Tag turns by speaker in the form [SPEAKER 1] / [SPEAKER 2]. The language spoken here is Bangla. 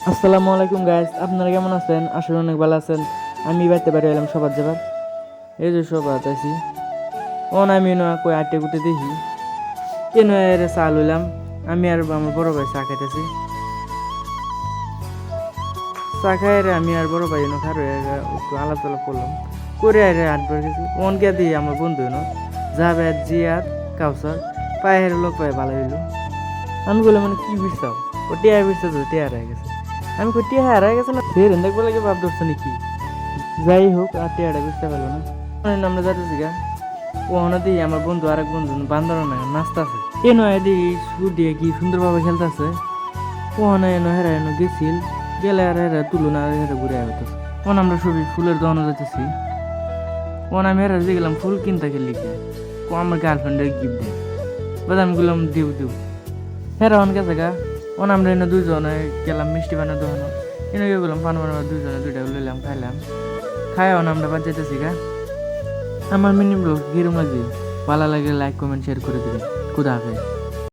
[SPEAKER 1] আসসালামু আলাইকুম গাইস, আপনারা কেমন আছেন? আসলে অনেক ভালো আছেন। আমি বাড়তে পারি এলাম সবার যাবার, এই যে সবার আছি। আমি না কই আটে গুটে দেখি কেন এর চা লইলাম। আমি আর আমার বড় ভাই চা খাইতেছি। চা খাই রে আমি আর বড় ভাই খারো একটু আলাপ টালাপ করলাম করে আরে আটবার গেছি। কে দিয়ে আমার বন্ধু জাভেদ জিয়াদ কাউসার পায়ের লোক পায়ে ভালো হইলো। আমি বললাম মানে কি বিরসাও, ও টিয়া বিরসা তো টিয়া হয়ে গেছে। আমি কই টিয়া হারা গেছে না, ফের দেখবো লাগে ভাব ধরছে নাকি। যাই হোক আর টিয়াটা বুঝতে পারলো না। আমরা যাচ্ছি গা ওখানে দিই আমার বন্ধু আরেক বন্ধু বান্দর না নাচতেছে। এ নয় দিই সুর দিয়ে কি সুন্দরভাবে খেলতেছে। ওখানে এনো হেরা এনো গেছিল, গেলে আর হেরা তুলো না হেরা ঘুরে আইতেছে। ওখানে আমরা সবই ফুলের দোকানে যাইতেছি। ওখানে আমি হেরা যে গেলাম ফুল কিনতে লিখে ও আমার গার্লফ্রেন্ডের গিফট দেয়। বাদ আমি গেলাম দিও দিও হেরা অন গেছে গা। ওখানে আমরা এনে দুজনে গেলাম মিষ্টি বানার দোকানে, এনে গেলাম পান বানাবার দুজনে দুইটা লইলাম খাইলাম। খাই আমরা বাদ যেতেছি গা। আমার মিনি ব্লগ কিরম লাগবে? ভালো লাগে লাইক কমেন্ট শেয়ার করে দিবেন। খুদা হাফেজ।